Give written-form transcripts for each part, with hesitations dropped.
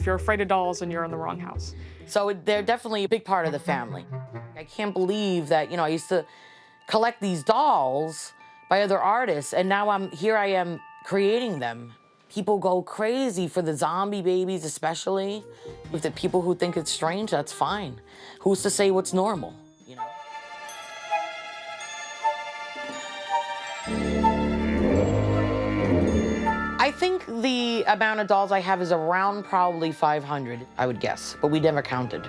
you're afraid of dolls, then you're in the wrong house. So they're definitely a big part of the family. I can't believe that, I used to collect these dolls by other artists, and now I am creating them. People go crazy for the zombie babies, especially. If the people who think it's strange, that's fine. Who's to say what's normal, I think the amount of dolls I have is around probably 500, I would guess, but we never counted.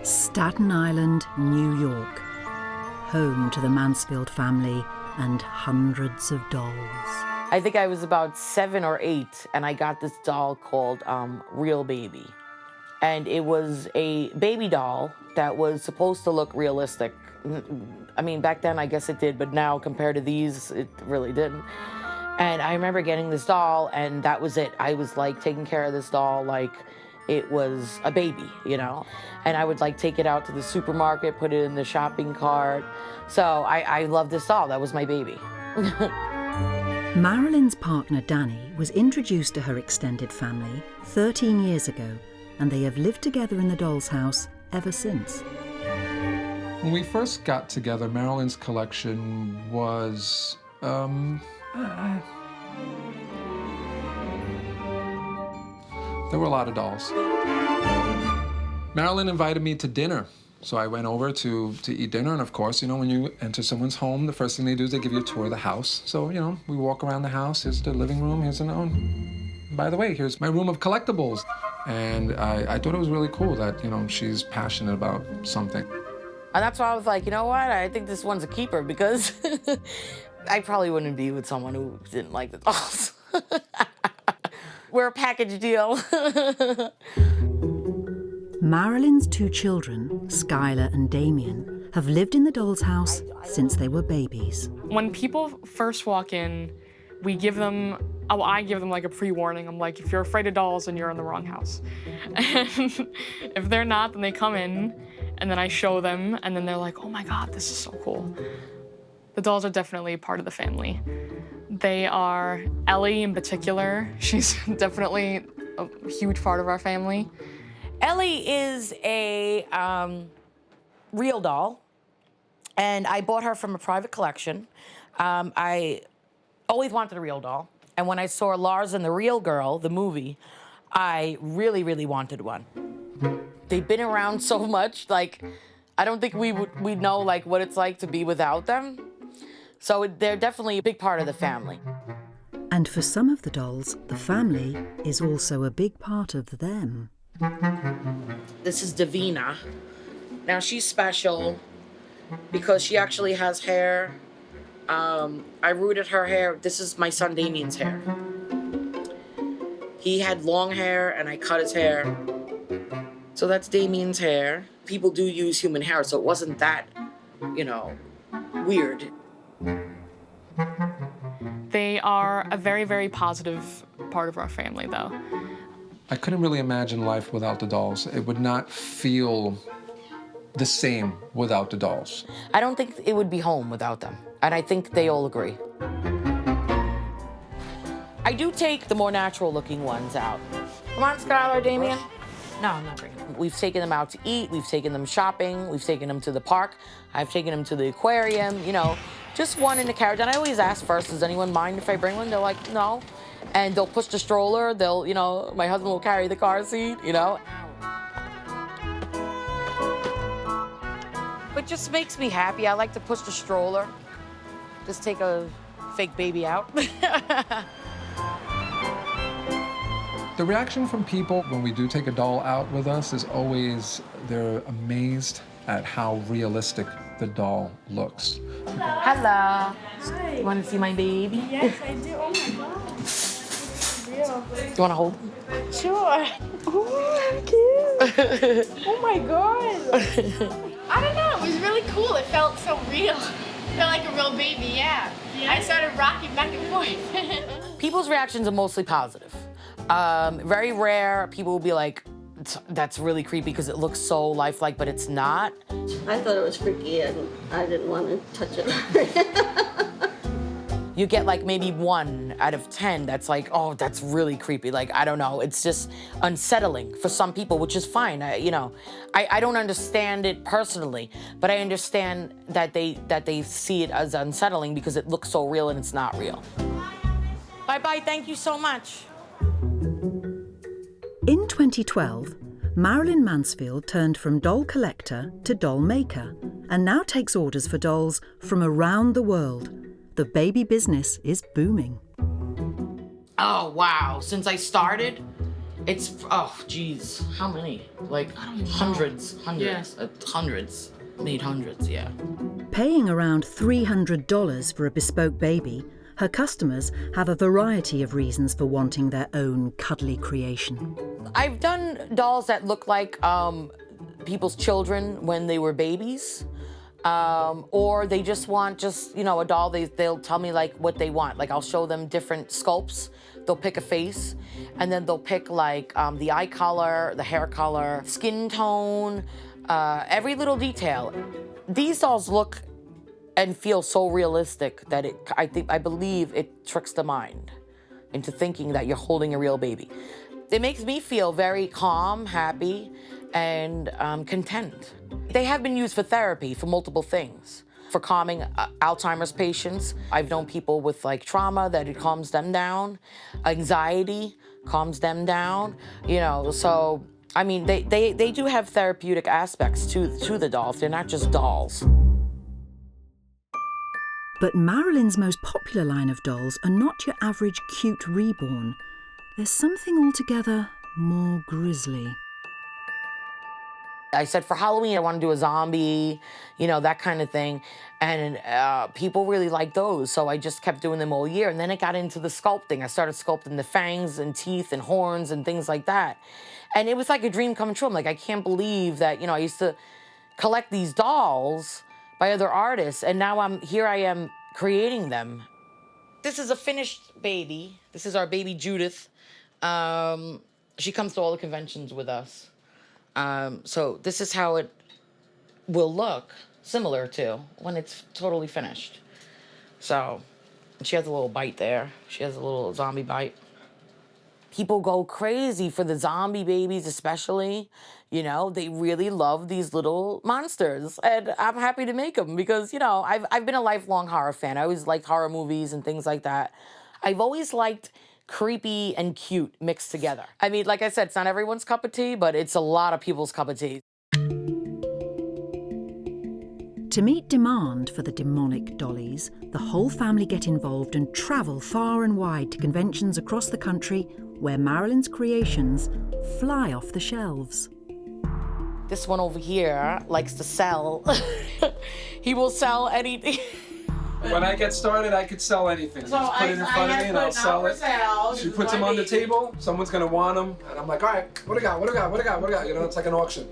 Staten Island, New York, home to the Mansfield family and hundreds of dolls. I think I was about 7 or 8, and I got this doll called Real Baby. And it was a baby doll that was supposed to look realistic. I mean, back then I guess it did, but now compared to these, it really didn't. And I remember getting this doll, and that was it. I was like taking care of this doll like it was a baby, And I would like take it out to the supermarket, put it in the shopping cart. So I loved this doll. That was my baby. Marylin's partner, Danny, was introduced to her extended family 13 years ago, and they have lived together in the doll's house ever since. When we first got together, Marylin's collection was, there were a lot of dolls. Marylin invited me to dinner. So I went over to eat dinner, and of course, when you enter someone's home, the first thing they do is they give you a tour of the house. So, we walk around the house. Here's the living room. Here's by the way, here's my room of collectibles. And I thought it was really cool that, she's passionate about something. And that's why I was like, you know what? I think this one's a keeper, because I probably wouldn't be with someone who didn't like the dolls. We're a package deal. Marylin's 2 children, Skylar and Damien, have lived in the doll's house since they were babies. When people first walk in, I give them like a pre-warning. I'm like, if you're afraid of dolls, then you're in the wrong house. And if they're not, then they come in, and then I show them, and then they're like, oh my God, this is so cool. The dolls are definitely a part of the family. They are, Ellie in particular, she's definitely a huge part of our family. Ellie is a real doll, and I bought her from a private collection. I always wanted a real doll, and when I saw Lars and the Real Girl, the movie, I really, really wanted one. They've been around so much, like, I don't think we'd know, like, what it's like to be without them. So they're definitely a big part of the family. And for some of the dolls, the family is also a big part of them. This is Davina. Now she's special because she actually has hair. I rooted her hair. This is my son Damien's hair. He had long hair and I cut his hair. So that's Damien's hair. People do use human hair, so it wasn't that, weird. They are a very, very positive part of our family, though. I couldn't really imagine life without the dolls. It would not feel the same without the dolls. I don't think it would be home without them, and I think they all agree. I do take the more natural-looking ones out. Come on, Skylar, Damien. No, I'm not bringing them. We've taken them out to eat. We've taken them shopping. We've taken them to the park. I've taken them to the aquarium, just one in the carriage. And I always ask first, does anyone mind if I bring one? They're like, no. And they'll push the stroller. They'll, my husband will carry the car seat, But just makes me happy. I like to push the stroller. Just take a fake baby out. The reaction from people when we do take a doll out with us is always, they're amazed at how realistic the doll looks. Hello. Hi. You want to see my baby? Yes, I do. Oh my God. Real. You want to hold? Sure. Oh, cute. Oh my God. I don't know. It was really cool. It felt so real. It felt like a real baby, yeah. I started rocking back and forth. People's reactions are mostly positive. Very rare, people will be like, that's really creepy because it looks so lifelike, but it's not. I thought it was freaky and I didn't want to touch it. You get like maybe 1 out of 10 that's like, oh, that's really creepy. Like, I don't know, it's just unsettling for some people, which is fine. I don't understand it personally, but I understand that they see it as unsettling because it looks so real and it's not real. Bye-bye, thank you so much. In 2012, Marylin Mansfield turned from doll collector to doll maker and now takes orders for dolls from around the world. The baby business is booming. Oh, wow. Since I started, it's, oh, geez. How many? Like, hundreds. Hundreds. Made hundreds, yeah. Paying around $300 for a bespoke baby, her customers have a variety of reasons for wanting their own cuddly creation. I've done dolls that look like people's children when they were babies. Or they just want a doll, they'll tell me like what they want. Like I'll show them different sculpts. They'll pick a face and then they'll pick like the eye color, the hair color, skin tone, every little detail. These dolls look and feel so realistic that I believe it tricks the mind into thinking that you're holding a real baby. It makes me feel very calm, happy, and content. They have been used for therapy for multiple things. For calming Alzheimer's patients. I've known people with like trauma that it calms them down. Anxiety calms them down. So I mean, they do have therapeutic aspects to the dolls. They're not just dolls. But Marylin's most popular line of dolls are not your average cute reborn. There's something altogether more grisly. I said for Halloween I want to do a zombie, that kind of thing. And people really like those, so I just kept doing them all year. And then it got into the sculpting. I started sculpting the fangs and teeth and horns and things like that. And it was like a dream come true. I'm like, I can't believe that, I used to collect these dolls by other artists, and now here I am creating them. This is a finished baby. This is our baby Judith. She comes to all the conventions with us. So this is how it will look, similar to when it's totally finished. So she has a little bite there. She has a little zombie bite. People go crazy for the zombie babies especially. They really love these little monsters. And I'm happy to make them because, I've been a lifelong horror fan. I always liked horror movies and things like that. I've always liked creepy and cute mixed together. I mean, like I said, it's not everyone's cup of tea, but it's a lot of people's cup of tea. To meet demand for the demonic dollies, the whole family get involved and travel far and wide to conventions across the country where Marylin's creations fly off the shelves. This one over here likes to sell. He will sell anything. When I get started, I could sell anything. So Just put it in front of me and I'll sell it. She puts them on the table, someone's gonna want them, and I'm like, all right, what do I got? It's like an auction.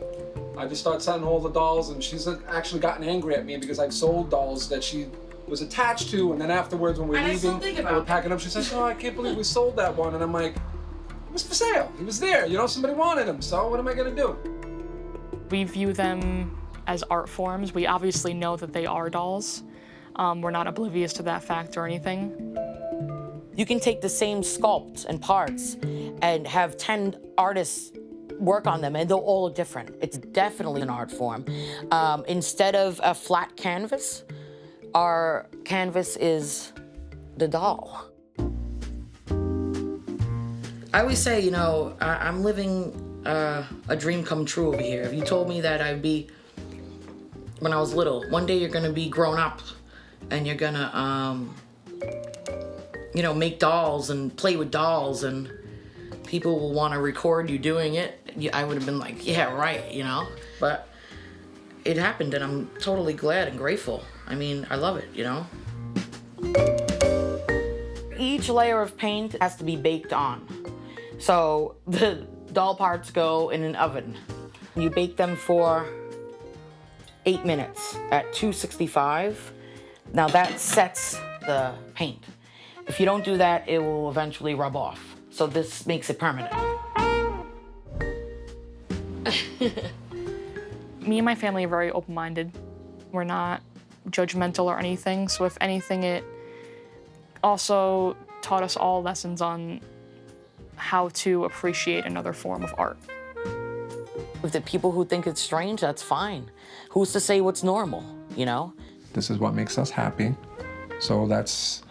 I just start selling all the dolls, and she's actually gotten angry at me because I've sold dolls that she was attached to, and then afterwards when we're leaving, we're packing up, she says, oh, I can't believe we sold that one, and I'm like, it was for sale. He was there, somebody wanted him, so what am I gonna do? We view them as art forms. We obviously know that they are dolls. We're not oblivious to that fact or anything. You can take the same sculpt and parts and have 10 artists work on them and they'll all look different. It's definitely an art form. Instead of a flat canvas, our canvas is the doll. I always say, I'm living a dream come true over here. If you told me that I'd be, when I was little, one day you're gonna be grown up and you're gonna, make dolls and play with dolls and people will wanna record you doing it, I would have been like, yeah, right, But it happened and I'm totally glad and grateful. I mean, I love it, Each layer of paint has to be baked on. So the doll parts go in an oven. You bake them for 8 minutes at 265. Now that sets the paint. If you don't do that, it will eventually rub off. So this makes it permanent. Me and my family are very open-minded. We're not judgmental or anything, so if anything, it also taught us all lessons on how to appreciate another form of art. If the people who think it's strange, that's fine. Who's to say what's normal, you know? This is what makes us happy. So that's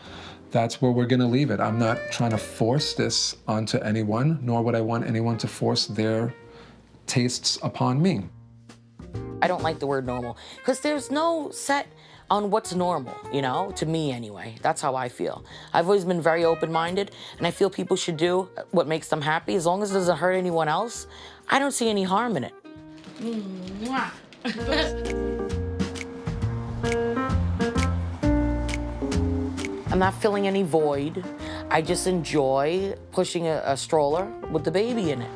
where we're gonna leave it. I'm not trying to force this onto anyone, nor would I want anyone to force their tastes upon me. I don't like the word normal, because there's no set on what's normal, you know, to me anyway. That's how I feel. I've always been very open-minded, and I feel people should do what makes them happy. As long as it doesn't hurt anyone else, I don't see any harm in it. I'm not filling any void. I just enjoy pushing a stroller with the baby in it.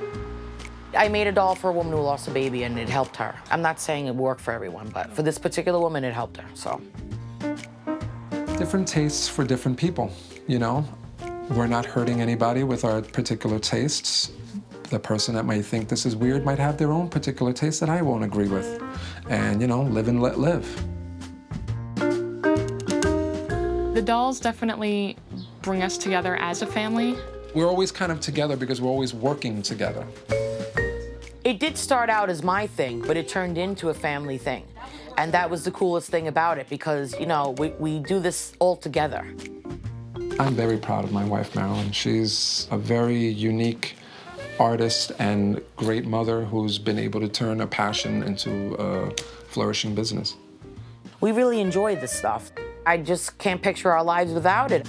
I made a doll for a woman who lost a baby and it helped her. I'm not saying it worked for everyone, but for this particular woman, it helped her, so. Different tastes for different people, you know? We're not hurting anybody with our particular tastes. The person that might think this is weird might have their own particular taste that I won't agree with. And, you know, live and let live. The dolls definitely bring us together as a family. We're always kind of together because we're always working together. It did start out as my thing, but it turned into a family thing. And that was the coolest thing about it because, you know, we do this all together. I'm very proud of my wife, Marilyn. She's a very unique artist and great mother who's been able to turn a passion into a flourishing business. We really enjoy this stuff. I just can't picture our lives without it.